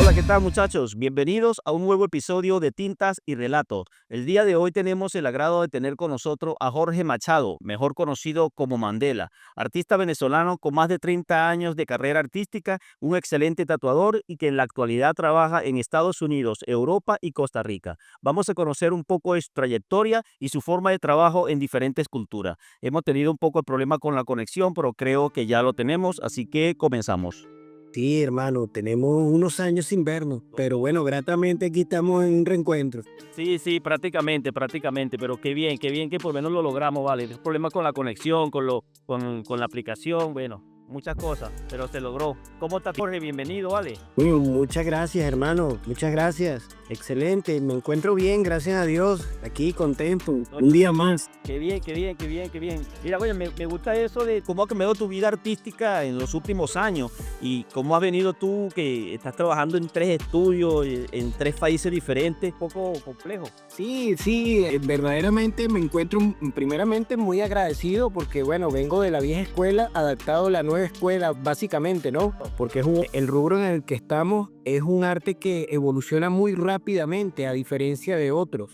Hola, ¿qué tal muchachos? Bienvenidos a un nuevo episodio de Tintas y Relatos. El día de hoy tenemos el agrado de tener con nosotros a Jorge Machado, mejor conocido como Mandela, artista venezolano con más de 30 años de carrera artística, un excelente tatuador y que en la actualidad trabaja en Estados Unidos, Europa y Costa Rica. Vamos a conocer un poco de su trayectoria y su forma de trabajo en diferentes culturas. Hemos tenido un poco de problema con la conexión, pero creo que ya lo tenemos, así que comenzamos. Sí, hermano, tenemos unos años sin vernos, pero bueno, gratamente aquí estamos en un reencuentro. Sí, sí, prácticamente, pero qué bien que por lo menos lo logramos, vale. El problema con la conexión, con la aplicación, bueno, muchas cosas, pero se logró. ¿Cómo estás, Jorge? Bienvenido, vale. Bueno, muchas gracias, hermano, muchas gracias. Excelente, me encuentro bien, gracias a Dios, aquí contento, un día más. Qué bien, qué bien, qué bien, qué bien. Mira, oye, me gusta eso de cómo ha cambiado tu vida artística en los últimos años y cómo has venido tú, que estás trabajando en 3 estudios, en 3 países diferentes, un poco complejo. Sí, sí, verdaderamente me encuentro primeramente muy agradecido porque, bueno, vengo de la vieja escuela, adaptado a la nueva escuela, básicamente, ¿no? Porque el rubro en el que estamos es un arte que evoluciona muy rápidamente, a diferencia de otros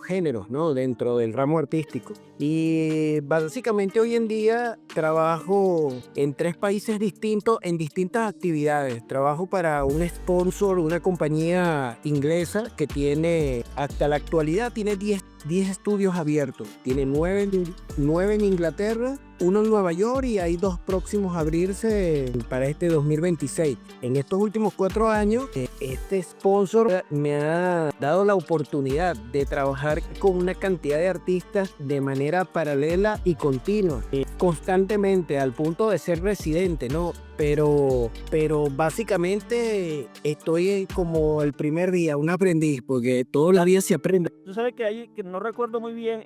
géneros, ¿no? Dentro del ramo artístico. Y básicamente hoy en día trabajo en 3 países distintos, en distintas actividades. Trabajo para un sponsor, una compañía inglesa que tiene, hasta la actualidad, tiene 10 estudios abiertos. Tiene 9 en Inglaterra, uno en Nueva York y hay 2 próximos a abrirse para este 2026. En estos últimos 4 años, este sponsor me ha dado la oportunidad de trabajar con una cantidad de artistas de manera paralela y continua, constantemente, al punto de ser residente, ¿no? Pero básicamente estoy como el primer día, un aprendiz, porque todos los días se aprende. Tú sabes que ahí, que no recuerdo muy bien,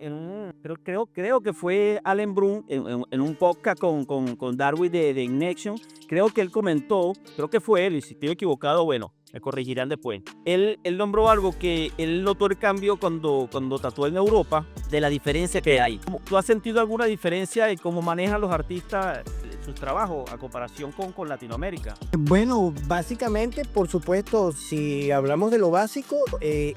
creo que fue Allen Brun en un podcast con Darwin de Ignition. Creo que él comentó, creo que fue él, y si estoy equivocado, bueno, me corregirán después. Él nombró algo que él notó el cambio cuando tatuó en Europa, de la diferencia que hay. ¿Tú has sentido alguna diferencia en cómo manejan los artistas sus trabajos a comparación con Latinoamérica? Bueno, básicamente, por supuesto, si hablamos de lo básico,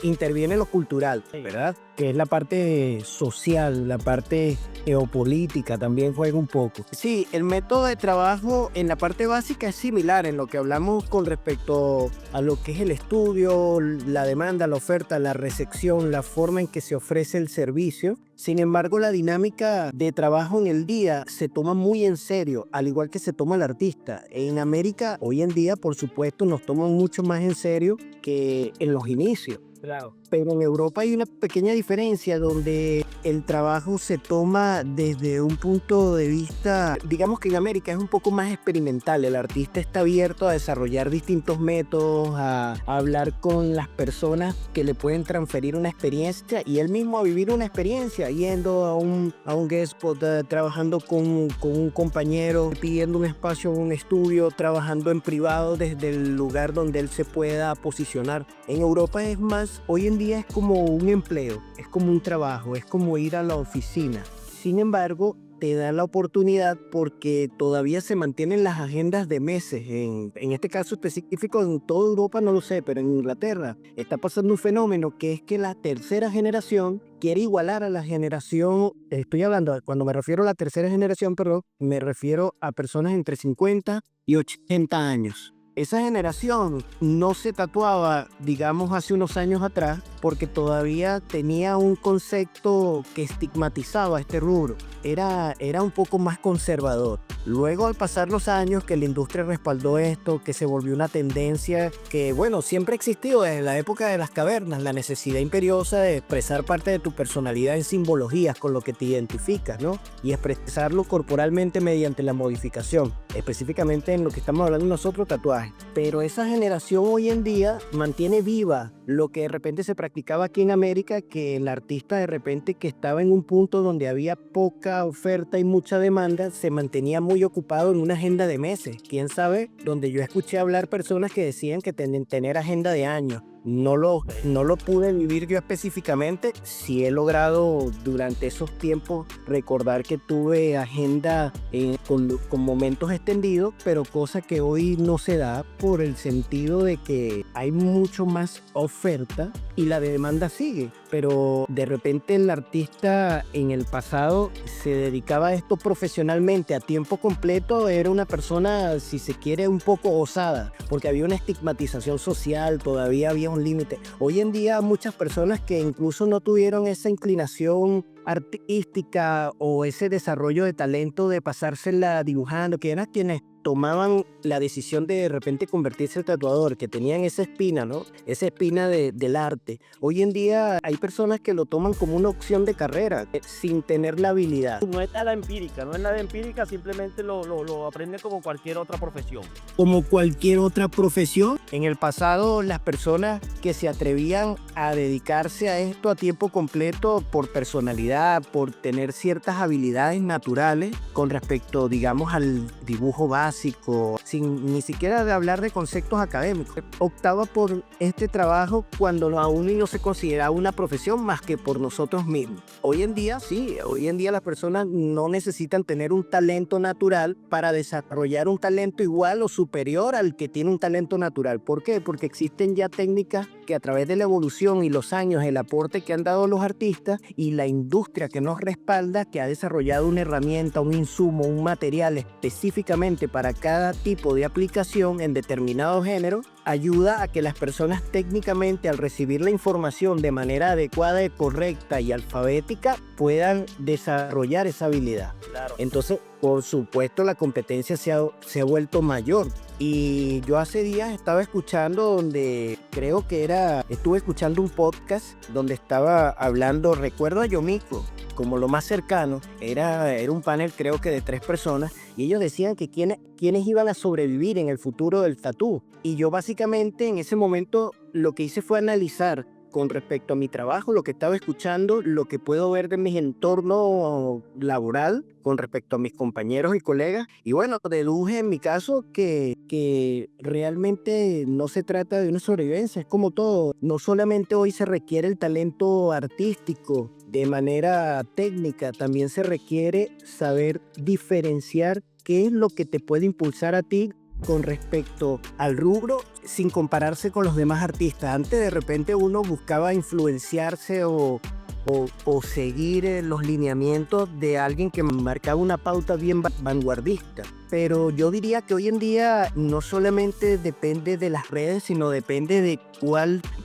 interviene lo cultural, Sí. ¿verdad? Que es la parte social, la parte geopolítica también juega un poco. Sí, el método de trabajo en la parte básica es similar en lo que hablamos con respecto a lo que es el estudio, la demanda, la oferta, la recepción, la forma en que se ofrece el servicio. Sin embargo, la dinámica de trabajo en el día se toma muy en serio, al igual que se toma el artista. En América, hoy en día, por supuesto, nos toman mucho más en serio que en los inicios. Claro. Pero en Europa hay una pequeña diferencia donde el trabajo se toma desde un punto de vista, digamos que en América es un poco más experimental. El artista está abierto a desarrollar distintos métodos, a hablar con las personas que le pueden transferir una experiencia y él mismo a vivir una experiencia, yendo a un guest spot, trabajando con un compañero, pidiendo un espacio, un estudio, trabajando en privado desde el lugar donde él se pueda posicionar. En Europa es más, hoy en día es como un empleo, es como un trabajo, es como ir a la oficina. Sin embargo, te da la oportunidad porque todavía se mantienen las agendas de meses. En este caso específico, en toda Europa no lo sé, pero en Inglaterra está pasando un fenómeno que es que la tercera generación quiere igualar a la generación, estoy hablando, cuando me refiero a la tercera generación, perdón, me refiero a personas entre 50 y 80 años. Esa generación no se tatuaba, digamos, hace unos años atrás, porque todavía tenía un concepto que estigmatizaba este rubro. Era un poco más conservador. Luego, al pasar los años, que la industria respaldó esto, que se volvió una tendencia que, bueno, siempre ha existido desde la época de las cavernas, la necesidad imperiosa de expresar parte de tu personalidad en simbologías con lo que te identificas, ¿no? Y expresarlo corporalmente mediante la modificación, específicamente en lo que estamos hablando nosotros, tatuajes. Pero esa generación hoy en día mantiene viva lo que de repente se practicaba aquí en América, que el artista de repente que estaba en un punto donde había poca oferta y mucha demanda, se mantenía muy ocupado en una agenda de meses. Quién sabe, donde yo escuché hablar personas que decían que tener agenda de años. no lo pude vivir yo específicamente. Sí he logrado durante esos tiempos recordar que tuve agenda con momentos extendidos, pero cosa que hoy no se da por el sentido de que hay mucho más oferta y la demanda sigue. Pero de repente el artista en el pasado se dedicaba a esto profesionalmente a tiempo completo, era una persona, si se quiere, un poco osada, porque había una estigmatización social, todavía había un límite. Hoy en día muchas personas que incluso no tuvieron esa inclinación artística o ese desarrollo de talento de pasársela dibujando, que eran quienes tomaban la decisión de repente convertirse en tatuador, que tenían esa espina, ¿no? Esa espina del arte. Hoy en día hay personas que lo toman como una opción de carrera, sin tener la habilidad. No es nada empírica, simplemente lo aprende como cualquier otra profesión. Como cualquier otra profesión, en el pasado las personas que se atrevían a dedicarse a esto a tiempo completo por personalidad, por tener ciertas habilidades naturales con respecto, digamos, al dibujo básico, sin ni siquiera de hablar de conceptos académicos, optaba por este trabajo cuando aún no se consideraba una profesión más que por nosotros mismos. Hoy en día sí, hoy en día las personas no necesitan tener un talento natural para desarrollar un talento igual o superior al que tiene un talento natural. ¿Por qué? Porque existen ya técnicas que a través de la evolución y los años, el aporte que han dado los artistas y la industria que nos respalda, que ha desarrollado una herramienta, un insumo, un material específicamente para cada tipo de aplicación en determinado género, ayuda a que las personas técnicamente, al recibir la información de manera adecuada, correcta y alfabética, puedan desarrollar esa habilidad. Claro. Entonces, por supuesto, la competencia se ha vuelto mayor. Y yo hace días estaba escuchando estuve escuchando un podcast donde estaba hablando, recuerdo a Yomiko, como lo más cercano, era un panel creo que de 3 personas, y ellos decían que quiénes iban a sobrevivir en el futuro del tatú. Y yo básicamente en ese momento lo que hice fue analizar con respecto a mi trabajo, lo que estaba escuchando, lo que puedo ver de mi entorno laboral con respecto a mis compañeros y colegas. Y bueno, deduje en mi caso que realmente no se trata de una sobrevivencia, es como todo. No solamente hoy se requiere el talento artístico de manera técnica, también se requiere saber diferenciar qué es lo que te puede impulsar a ti con respecto al rubro sin compararse con los demás artistas. Antes de repente uno buscaba influenciarse o seguir los lineamientos de alguien que marcaba una pauta bien vanguardista. Pero yo diría que hoy en día no solamente depende de las redes, sino depende de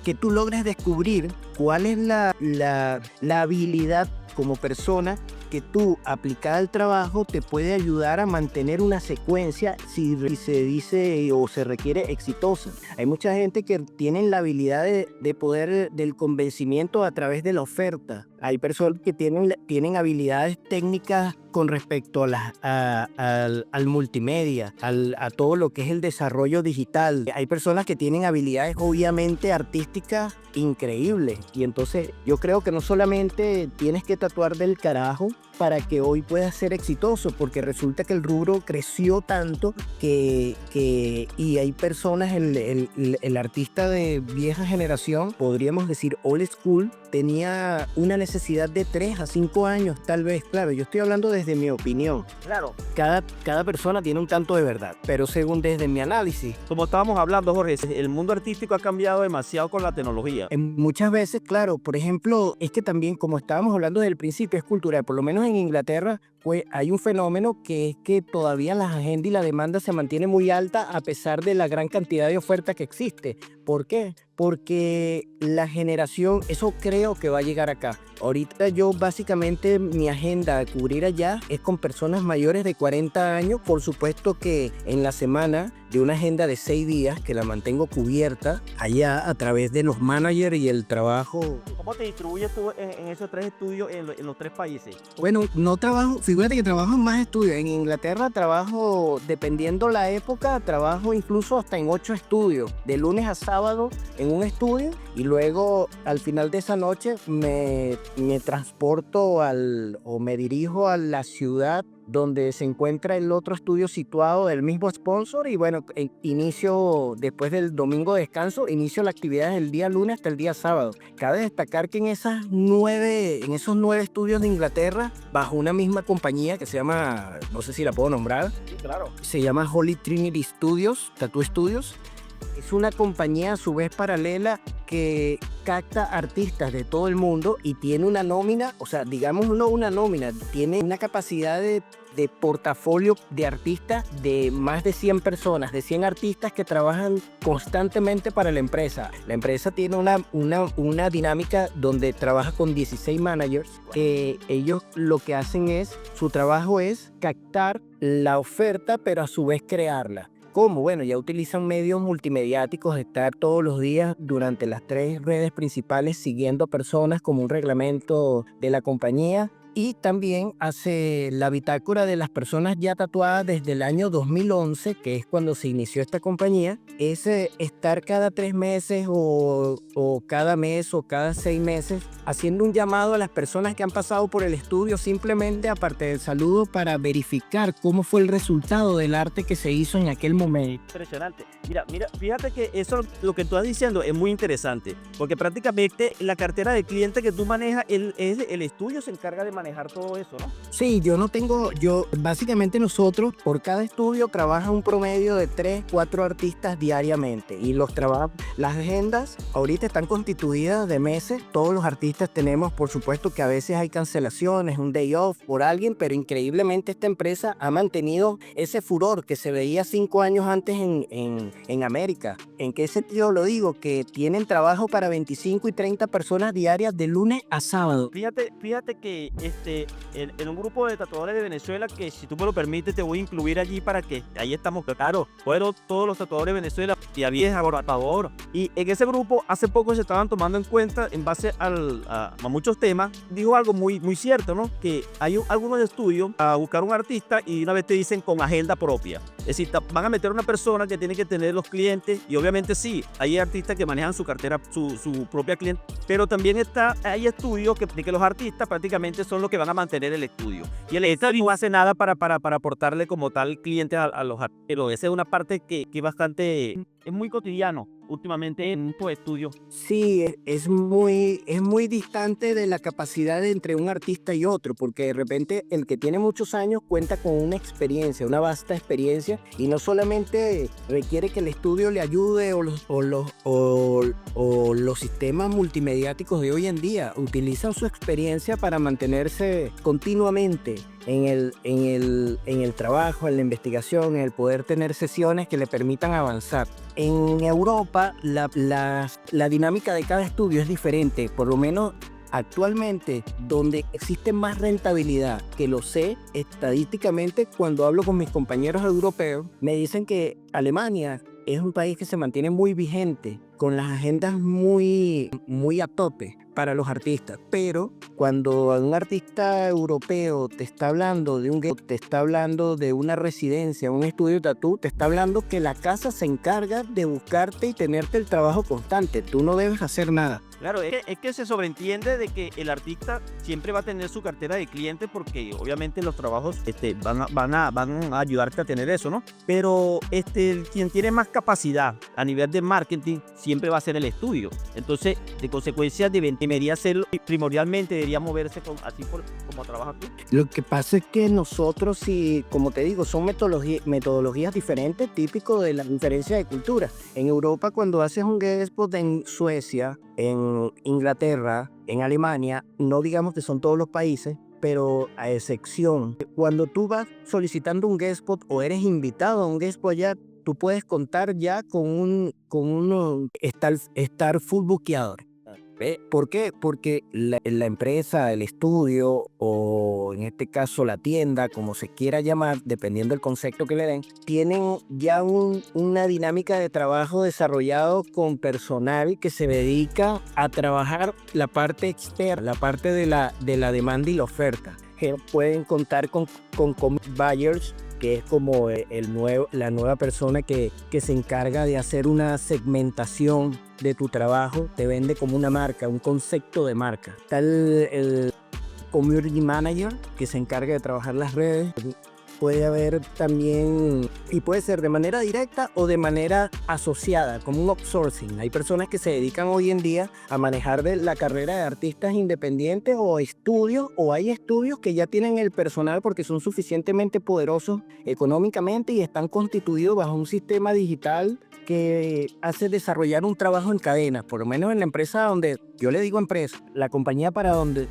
que tú logres descubrir cuál es la habilidad como persona que tú, aplicada al trabajo, te puede ayudar a mantener una secuencia si se dice o se requiere exitosa. Hay mucha gente que tienen la habilidad de poder del convencimiento a través de la oferta. Hay personas que tienen habilidades técnicas con respecto al multimedia, a todo lo que es el desarrollo digital. Hay personas que tienen habilidades obviamente artísticas increíbles. Y entonces yo creo que no solamente tienes que tatuar del carajo para que hoy puedas ser exitoso, porque resulta que el rubro creció tanto y hay personas, el artista de vieja generación, podríamos decir old school, tenía una necesidad de 3 a 5 años tal vez. Claro, yo estoy hablando desde mi opinión. Claro. Cada persona tiene un tanto de verdad, pero según desde mi análisis. Como estábamos hablando, Jorge, el mundo artístico ha cambiado demasiado con la tecnología. Muchas veces, claro, por ejemplo, es que también, como estábamos hablando desde el principio, es cultural. Por lo menos en Inglaterra, pues hay un fenómeno que es que todavía la agenda y la demanda se mantiene muy alta a pesar de la gran cantidad de oferta que existe. ¿Por qué? Porque la generación, eso creo que va a llegar acá. Ahorita yo básicamente mi agenda a cubrir allá es con personas mayores de 40 años. Por supuesto que en la semana de una agenda de 6 días que la mantengo cubierta allá a través de los managers y el trabajo. ¿Cómo te distribuyes tú en esos 3 estudios en los 3 países? Bueno, no trabajo, fíjate que trabajo en más estudios. En Inglaterra trabajo, dependiendo la época, trabajo incluso hasta en 8 estudios. De lunes a sábado en un estudio y luego al final de esa noche me transporto o me dirijo a la ciudad donde se encuentra el otro estudio situado del mismo sponsor y bueno, inicio después del domingo de descanso, inicio la actividad desde el día lunes hasta el día sábado. Cabe destacar que en esos 9 estudios de Inglaterra, bajo una misma compañía que se llama, no sé si la puedo nombrar, Sí, claro. se llama Holy Trinity Studios, Tattoo Studios. Es una compañía a su vez paralela que capta artistas de todo el mundo y tiene una nómina, o sea, digamos no una nómina, tiene una capacidad de portafolio de artistas de más de 100 personas, de 100 artistas que trabajan constantemente para la empresa. La empresa tiene una dinámica donde trabaja con 16 managers, que ellos lo que hacen es, su trabajo es captar la oferta, pero a su vez crearla. ¿Cómo? Bueno, ya utilizan medios multimediáticos de estar todos los días durante las 3 redes principales siguiendo personas como un reglamento de la compañía. Y también hace la bitácora de las personas ya tatuadas desde el año 2011, que es cuando se inició esta compañía. Es estar cada 3 meses o cada mes o cada 6 meses haciendo un llamado a las personas que han pasado por el estudio, simplemente aparte del saludo, para verificar cómo fue el resultado del arte que se hizo en aquel momento. Impresionante. Mira, fíjate que eso, lo que tú estás diciendo es muy interesante, porque prácticamente la cartera de cliente que tú manejas, el estudio se encarga de manejar todo eso, ¿no? Sí, básicamente nosotros por cada estudio trabaja un promedio de 3, 4 artistas diariamente y las agendas ahorita están constituidas de meses. Todos los artistas tenemos, por supuesto que a veces hay cancelaciones, un day off por alguien, pero increíblemente esta empresa ha mantenido ese furor que se veía 5 años antes en América. ¿En qué sentido lo digo? Que tienen trabajo para 25 y 30 personas diarias de lunes a sábado. Fíjate que en un grupo de tatuadores de Venezuela, que si tú me lo permites te voy a incluir allí para que ahí estamos, claro, fueron todos los tatuadores de Venezuela y había tatuador. Y en ese grupo hace poco se estaban tomando en cuenta en base a muchos temas, dijo algo muy cierto, ¿no? Que hay algunos estudios a buscar un artista y una vez te dicen con agenda propia. Es decir, van a meter a una persona que tiene que tener los clientes y obviamente sí, hay artistas que manejan su cartera, su propia cliente, pero también hay estudios que los artistas prácticamente son los que van a mantener el estudio. Y el estudio no hace nada para aportarle como tal cliente a los artistas. Esa es una parte que es muy cotidiano últimamente en un estudio. Sí, es muy distante de la capacidad entre un artista y otro, porque de repente el que tiene muchos años cuenta con una experiencia, una vasta experiencia, y no solamente requiere que el estudio le ayude o los sistemas multimediáticos de hoy en día utilizan su experiencia para mantenerse continuamente en el trabajo, en la investigación, en el poder tener sesiones que le permitan avanzar. En Europa, la dinámica de cada estudio es diferente, por lo menos actualmente, donde existe más rentabilidad, que lo sé estadísticamente cuando hablo con mis compañeros europeos, me dicen que Alemania es un país que se mantiene muy vigente, con las agendas muy a tope para los artistas. Pero cuando un artista europeo te está hablando de te está hablando de una residencia, un estudio de tatú, te está hablando que la casa se encarga de buscarte y tenerte el trabajo constante. Tú no debes hacer nada. Claro, es que se sobreentiende de que el artista siempre va a tener su cartera de clientes porque obviamente los trabajos van a ayudarte a tener eso, ¿no? Pero quien tiene más capacidad a nivel de marketing siempre va a ser el estudio. Entonces, de consecuencia, debería ser primordialmente, debería moverse así como trabajas tú. Lo que pasa es que nosotros, como te digo, son metodologías diferentes, típico de la diferencia de cultura. En Europa, cuando haces un guest spot en Suecia, en Inglaterra, en Alemania, no digamos que son todos los países, pero a excepción, cuando tú vas solicitando un guest spot o eres invitado a un guest spot allá, tú puedes contar ya con estar full buqueador. ¿Por qué? Porque la empresa, el estudio o en este caso la tienda, como se quiera llamar, dependiendo del concepto que le den, tienen ya una dinámica de trabajo desarrollado con personal que se dedica a trabajar la parte externa, la parte de la demanda y la oferta. Pueden contar con buyers, que es como la nueva persona que se encarga de hacer una segmentación de tu trabajo, te vende como una marca, un concepto de marca. Está el community manager que se encarga de trabajar las redes. Puede haber también, y puede ser de manera directa o de manera asociada, como un outsourcing. Hay personas que se dedican hoy en día a manejar la carrera de artistas independientes o estudios, o hay estudios que ya tienen el personal porque son suficientemente poderosos económicamente y están constituidos bajo un sistema digital que hace desarrollar un trabajo en cadena, por lo menos en la empresa donde, yo le digo empresa, la compañía para donde,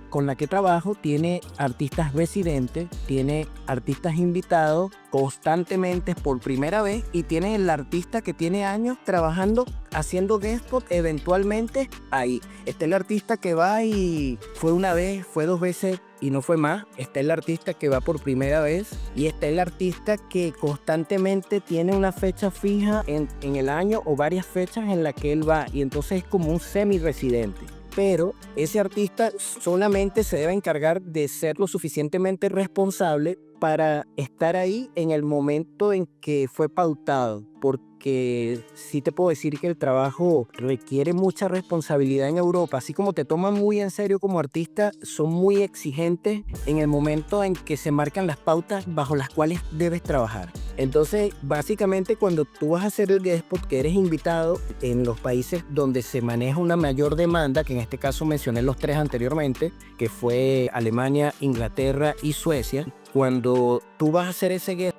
con la que trabajo tiene artistas residentes, tiene artistas invitados constantemente por primera vez y tiene el artista que tiene años trabajando, haciendo guest spot eventualmente ahí. Está el artista que va y fue una vez, fue dos veces y no fue más. Está el artista que va por primera vez y está el artista que constantemente tiene una fecha fija en el año o varias fechas en las que él va, y entonces es como un semi-residente. Pero ese artista solamente se debe encargar de ser lo suficientemente responsable para estar ahí en el momento en que fue pautado, porque sí te puedo decir que el trabajo requiere mucha responsabilidad en Europa. Así como te toman muy en serio como artista, son muy exigentes en el momento en que se marcan las pautas bajo las cuales debes trabajar. Entonces, básicamente, cuando tú vas a hacer el guest spot, que eres invitado en los países donde se maneja una mayor demanda, que en este caso mencioné los tres anteriormente, que fue Alemania, Inglaterra y Suecia. Cuando tú vas a hacer ese guest,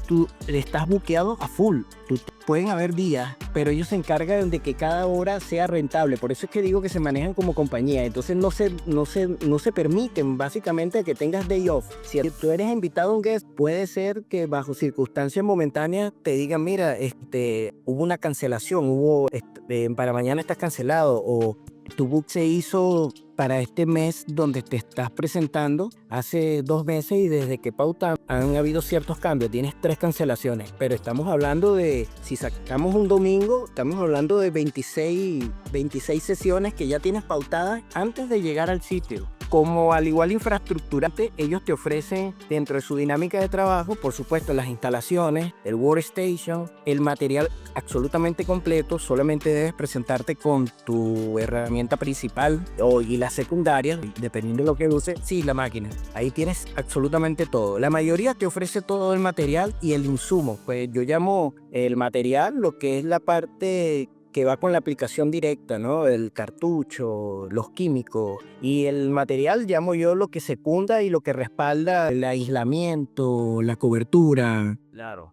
tú estás buqueado a full. Pueden haber días, pero ellos se encargan de que cada hora sea rentable. Por eso es que digo que se manejan como compañía. Entonces no se permiten básicamente que tengas day off. Si tú eres invitado a un guest, puede ser que bajo circunstancias momentáneas te digan, mira, hubo una cancelación, para mañana estás cancelado, o tu book se hizo para este mes donde te estás presentando hace 2 meses y desde que pauta han habido ciertos cambios, tienes 3 cancelaciones, pero estamos hablando de, si sacamos un domingo, estamos hablando de 26 sesiones que ya tienes pautadas antes de llegar al sitio. Como al igual infraestructura, ellos te ofrecen dentro de su dinámica de trabajo, por supuesto, las instalaciones, el workstation, el material absolutamente completo. Solamente debes presentarte con tu herramienta principal y la secundaria, dependiendo de lo que uses. Sí, la máquina. Ahí tienes absolutamente todo. La mayoría te ofrece todo el material y el insumo. Pues yo llamo el material lo que es la parte que va con la aplicación directa, ¿no? El cartucho, los químicos, y el material llamo yo lo que secunda y lo que respalda el aislamiento, la cobertura. Claro.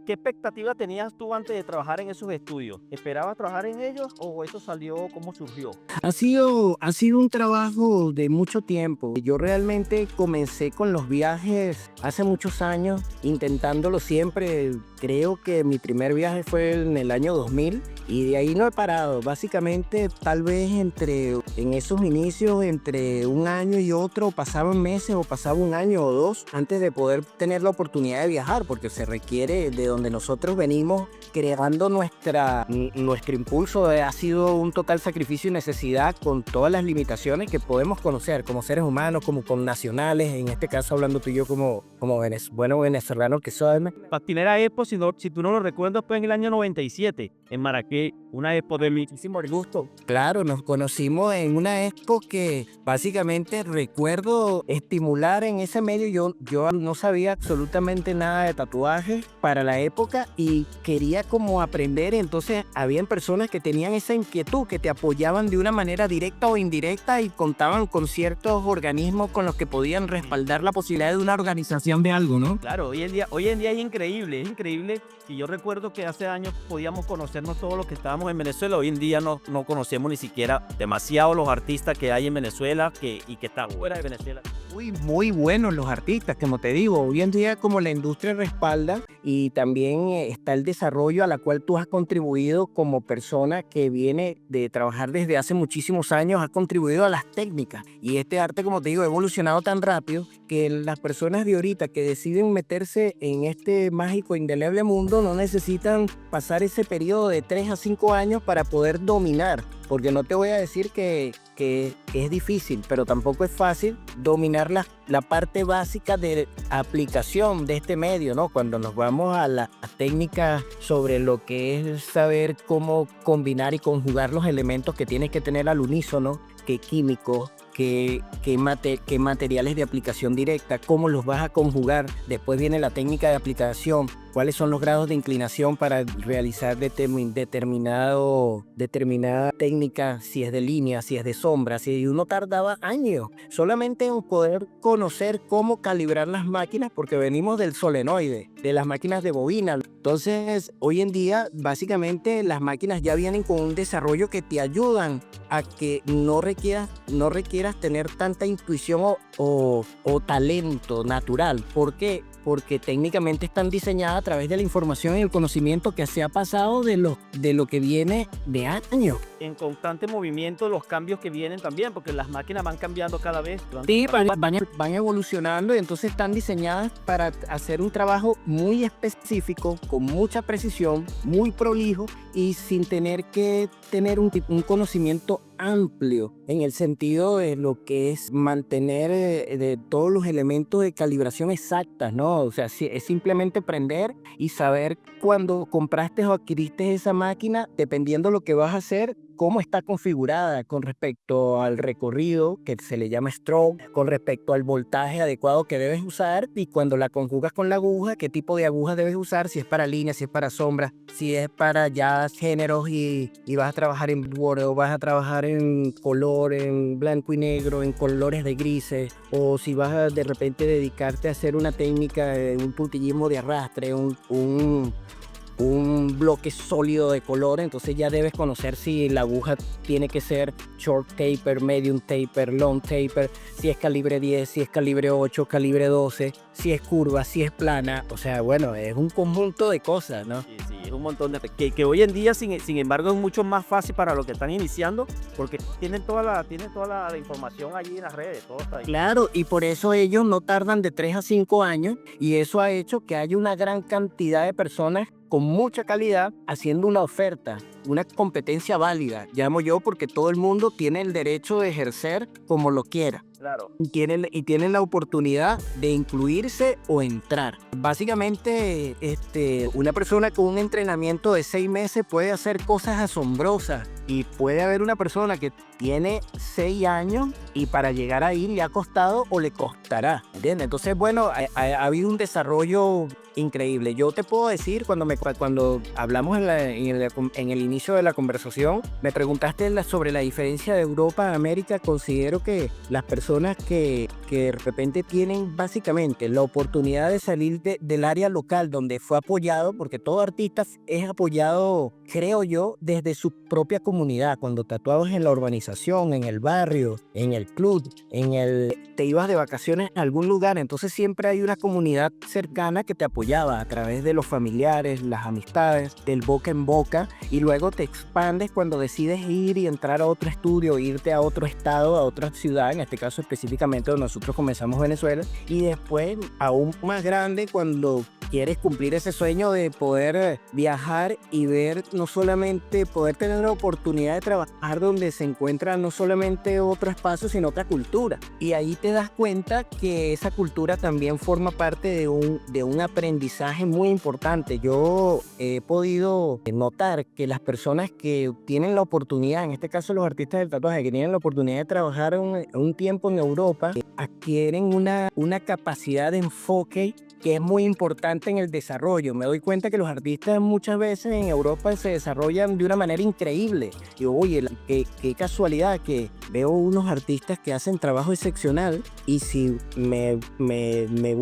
¿Qué expectativa tenías tú antes de trabajar en esos estudios? ¿Esperabas trabajar en ellos o eso salió? ¿Cómo surgió? Ha sido un trabajo de mucho tiempo. Yo realmente comencé con los viajes hace muchos años, intentándolo siempre. Creo que mi primer viaje fue en el año 2000 y de ahí no he parado. Básicamente, tal vez en esos inicios, entre un año y otro, pasaban meses o pasaba un año o 2 antes de poder tener la oportunidad de viajar, porque se requiere de donde nosotros venimos creando nuestro impulso. Ha sido un total sacrificio y necesidad con todas las limitaciones que podemos conocer como seres humanos, como con nacionales, en este caso hablando tú y yo como venezolanos que somos. La primera expo, si tú no lo recuerdas, fue en el año 97, en Marrakech, una expo de muchísimo gusto. Claro, nos conocimos en una expo que básicamente recuerdo estimular en ese medio. Yo no sabía absolutamente nada de tatuajes para la época y quería como aprender. Entonces habían personas que tenían esa inquietud, que te apoyaban de una manera directa o indirecta y contaban con ciertos organismos con los que podían respaldar la posibilidad de una organización de algo, ¿no? Claro, hoy en día es increíble, y yo recuerdo que hace años podíamos conocernos todos los que estábamos en Venezuela. Hoy en día no conocemos ni siquiera demasiado los artistas que hay en Venezuela y que están fuera de Venezuela. Muy buenos los artistas, como te digo. Hoy en día, como la industria respalda, y también está el desarrollo a la cual tú has contribuido como persona que viene de trabajar desde hace muchísimos años, has contribuido a las técnicas. Y este arte, como te digo, ha evolucionado tan rápido que las personas de ahorita que deciden meterse en este mágico, indeleble mundo no necesitan pasar ese periodo de 3 a 5 años para poder dominar. Porque no te voy a decir que es difícil, pero tampoco es fácil dominar la parte básica de aplicación de este medio, ¿no? Cuando nos vamos a la técnica sobre lo que es saber cómo combinar y conjugar los elementos que tienes que tener al unísono, qué químicos, qué materiales de aplicación directa, cómo los vas a conjugar. Después viene la técnica de aplicación, cuáles son los grados de inclinación para realizar determinada técnica, si es de línea, si es de sombra. Y uno tardaba años solamente en poder conocer cómo calibrar las máquinas, porque venimos del solenoide, de las máquinas de bobina. Entonces, hoy en día, básicamente, las máquinas ya vienen con un desarrollo que te ayudan a que no requieras tener tanta intuición o talento natural. ¿Por qué? Porque técnicamente están diseñadas a través de la información y el conocimiento que se ha pasado de lo que viene de años. En constante movimiento los cambios que vienen también, porque las máquinas van cambiando cada vez. Sí, van evolucionando y entonces están diseñadas para hacer un trabajo muy específico, con mucha precisión, muy prolijo y sin tener que tener un conocimiento amplio en el sentido de lo que es mantener de todos los elementos de calibración exactas, ¿no? O sea, es simplemente prender y saber cuando compraste o adquiriste esa máquina, dependiendo lo que vas a hacer, cómo está configurada con respecto al recorrido, que se le llama stroke, con respecto al voltaje adecuado que debes usar, y cuando la conjugas con la aguja, qué tipo de aguja debes usar, si es para línea, si es para sombra, si es para ya géneros y vas a trabajar en Word o vas a trabajar en color, en blanco y negro, en colores de grises, o si vas a de repente dedicarte a hacer una técnica de un puntillismo de arrastre, un bloque sólido de color, entonces ya debes conocer si la aguja tiene que ser short taper, medium taper, long taper, si es calibre 10, si es calibre 8, calibre 12, si es curva, si es plana. O sea, bueno, es un conjunto de cosas, ¿no? Sí, sí, es un montón de... Que hoy en día, sin embargo, es mucho más fácil para los que están iniciando, porque tienen toda la información allí en las redes, todo está ahí. Claro, y por eso ellos no tardan de 3 a 5 años, y eso ha hecho que haya una gran cantidad de personas con mucha calidad haciendo una oferta, una competencia válida, llamo yo, porque todo el mundo tiene el derecho de ejercer como lo quiera. Claro. Y tienen la oportunidad de incluirse o entrar. Básicamente, una persona con un entrenamiento de 6 meses puede hacer cosas asombrosas, y puede haber una persona que tiene 6 años y para llegar ahí le ha costado o le costará, ¿entiendes? Entonces, bueno, ha habido un desarrollo increíble. Yo te puedo decir, cuando hablamos en el inicio de la conversación, me preguntaste sobre la diferencia de Europa a América. Considero que las personas que de repente tienen básicamente la oportunidad de salir del área local donde fue apoyado, porque todo artista es apoyado, creo yo, desde su propia comunidad. Cuando tatuabas en la urbanización, en el barrio, en el club, te ibas de vacaciones a algún lugar, entonces siempre hay una comunidad cercana que te apoyaba a través de los familiares, las amistades, del boca en boca, y luego te expandes cuando decides ir y entrar a otro estudio, irte a otro estado, a otra ciudad, en este caso específicamente donde nosotros comenzamos Venezuela, y después aún más grande cuando quieres cumplir ese sueño de poder viajar y ver, no solamente poder tener la oportunidad de trabajar donde se encuentra no solamente otro espacio, sino otra cultura. Y ahí te das cuenta que esa cultura también forma parte de un aprendizaje muy importante. Yo he podido notar que las personas que tienen la oportunidad, en este caso los artistas del tatuaje, que tienen la oportunidad de trabajar un tiempo en Europa, adquieren una capacidad de enfoque que es muy importante en el desarrollo. Me doy cuenta que los artistas muchas veces en Europa se desarrollan de una manera increíble. Y oye, qué casualidad que veo unos artistas que hacen trabajo excepcional, y si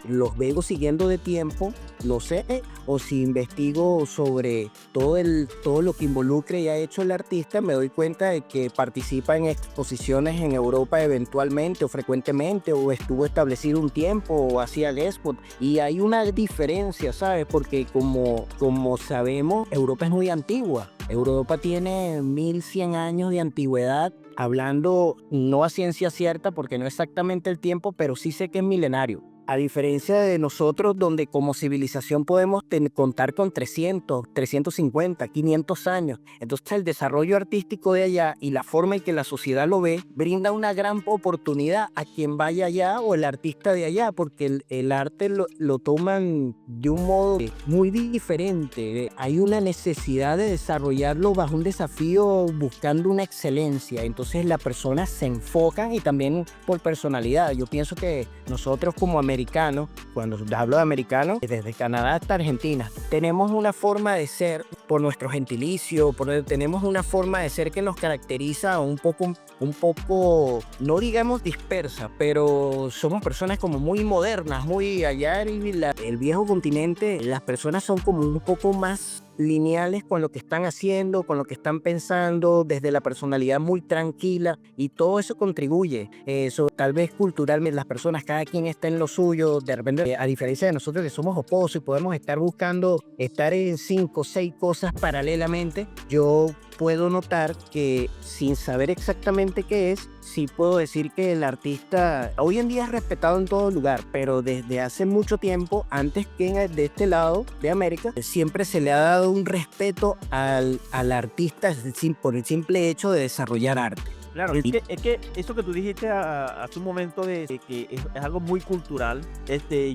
los vengo siguiendo de tiempo, lo sé, o si investigo sobre todo lo que involucre y ha hecho el artista, me doy cuenta de que participa en exposiciones en Europa eventualmente o frecuentemente, o estuvo establecido un tiempo, o hacía el spot. Y hay una diferencia, ¿sabes? Porque como sabemos, Europa es muy antigua. Europa tiene 1100 años de antigüedad, hablando no a ciencia cierta porque no exactamente el tiempo, pero sí sé que es milenario. A diferencia de nosotros, donde como civilización podemos contar con 300, 350, 500 años. Entonces el desarrollo artístico de allá y la forma en que la sociedad lo ve brinda una gran oportunidad a quien vaya allá o el artista de allá, porque el arte lo toman de un modo muy diferente. Hay una necesidad de desarrollarlo bajo un desafío buscando una excelencia. Entonces las personas se enfocan y también por personalidad. Yo pienso que nosotros como americanos, cuando hablo de americanos, desde Canadá hasta Argentina, tenemos una forma de ser por nuestro gentilicio, tenemos una forma de ser que nos caracteriza un poco, no digamos dispersa, pero somos personas como muy modernas, muy allá en el viejo continente, las personas son como un poco más lineales con lo que están haciendo, con lo que están pensando, desde la personalidad muy tranquila, y todo eso contribuye. Eso tal vez culturalmente las personas, cada quien está en lo suyo, de repente, a diferencia de nosotros que somos opuestos y podemos estar buscando estar en 5 o 6 cosas paralelamente, yo puedo notar que sin saber exactamente qué es, sí puedo decir que el artista hoy en día es respetado en todo lugar, pero desde hace mucho tiempo, antes que de este lado de América, siempre se le ha dado un respeto al artista por el simple hecho de desarrollar arte. Claro, es que eso que tú dijiste hace un momento de que es algo muy cultural.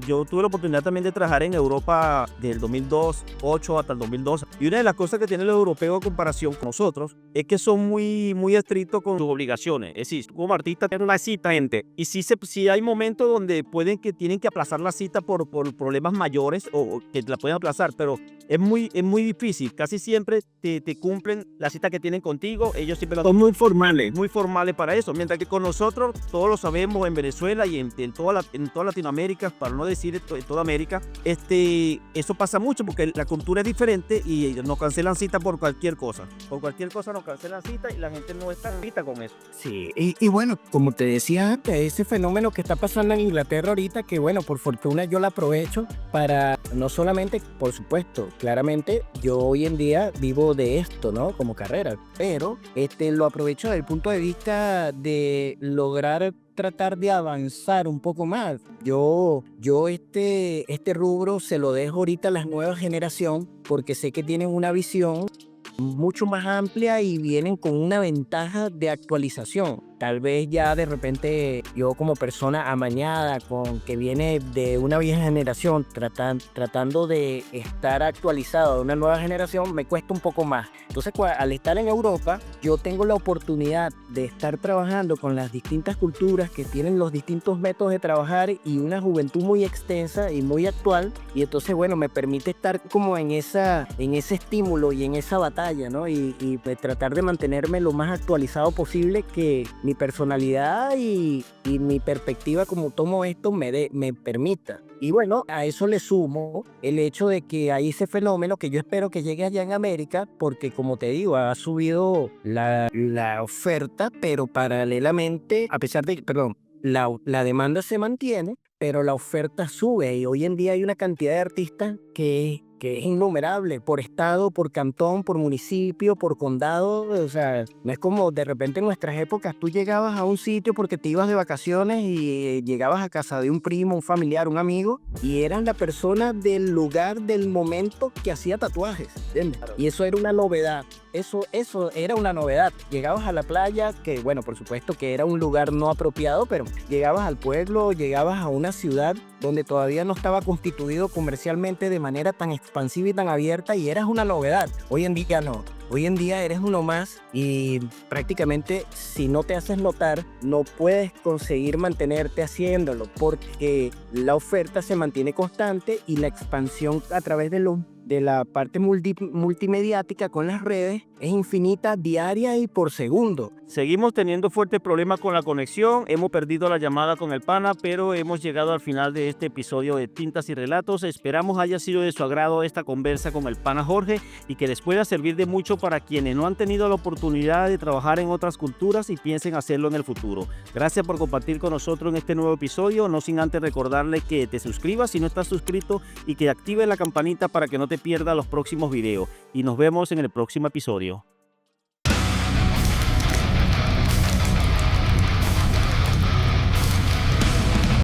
Yo tuve la oportunidad también de trabajar en Europa del 2008 hasta el 2012. Y una de las cosas que tienen los europeos en comparación con nosotros es que son muy estrictos con sus obligaciones. Es decir, como artista tienes una cita, gente. Y sí hay momentos donde tienen que aplazar la cita por problemas mayores o que la pueden aplazar, pero es muy difícil. Casi siempre te cumplen la cita que tienen contigo. Ellos siempre son muy formales para eso, mientras que con nosotros, todos lo sabemos en Venezuela y en toda Latinoamérica, para no decir en toda América, eso pasa mucho porque la cultura es diferente y nos cancelan cita por cualquier cosa. Por cualquier cosa nos cancelan cita y la gente no está lista con eso. Sí, y bueno, como te decía antes, ese fenómeno que está pasando en Inglaterra ahorita, que bueno, por fortuna yo la aprovecho para, no solamente, por supuesto, claramente, yo hoy en día vivo de esto, ¿no? Como carrera, pero lo aprovecho desde el punto de vista de lograr tratar de avanzar un poco más. Yo este rubro se lo dejo ahorita a la nueva generación porque sé que tienen una visión mucho más amplia y vienen con una ventaja de actualización. Tal vez ya de repente yo como persona amañada, que viene de una vieja generación, tratando de estar actualizado de una nueva generación, me cuesta un poco más. Entonces, al estar en Europa, yo tengo la oportunidad de estar trabajando con las distintas culturas que tienen los distintos métodos de trabajar y una juventud muy extensa y muy actual. Y entonces, bueno, me permite estar como en ese estímulo y en esa batalla, ¿no? Y tratar de mantenerme lo más actualizado posible, que mi personalidad y mi perspectiva como tomo esto me permita. Y bueno, a eso le sumo el hecho de que hay ese fenómeno que yo espero que llegue allá en América, porque como te digo, ha subido la oferta, pero paralelamente, a pesar de, perdón, la demanda se mantiene, pero la oferta sube y hoy en día hay una cantidad de artistas que es innumerable, por estado, por cantón, por municipio, por condado. O sea, no es como de repente en nuestras épocas tú llegabas a un sitio porque te ibas de vacaciones y llegabas a casa de un primo, un familiar, un amigo, y eran la persona del lugar, del momento, que hacía tatuajes, ¿entiendes? Claro. Y eso era una novedad. Eso era una novedad. Llegabas a la playa, que bueno, por supuesto que era un lugar no apropiado, pero llegabas al pueblo, llegabas a una ciudad donde todavía no estaba constituido comercialmente de manera tan expansiva y tan abierta, y eras una novedad. Hoy en día no. Hoy en día eres uno más y prácticamente si no te haces notar, no puedes conseguir mantenerte haciéndolo, porque la oferta se mantiene constante y la expansión a través de la parte multimediática con las redes es infinita, diaria y por segundo. Seguimos teniendo fuertes problemas con la conexión, hemos perdido la llamada con el pana, pero hemos llegado al final de este episodio de Tintas y Relatos. Esperamos haya sido de su agrado esta conversa con el pana Jorge y que les pueda servir de mucho para quienes no han tenido la oportunidad de trabajar en otras culturas y piensen hacerlo en el futuro. Gracias por compartir con nosotros en este nuevo episodio, no sin antes recordarle que te suscribas si no estás suscrito y que actives la campanita para que no te pierdas los próximos videos. Y nos vemos en el próximo episodio.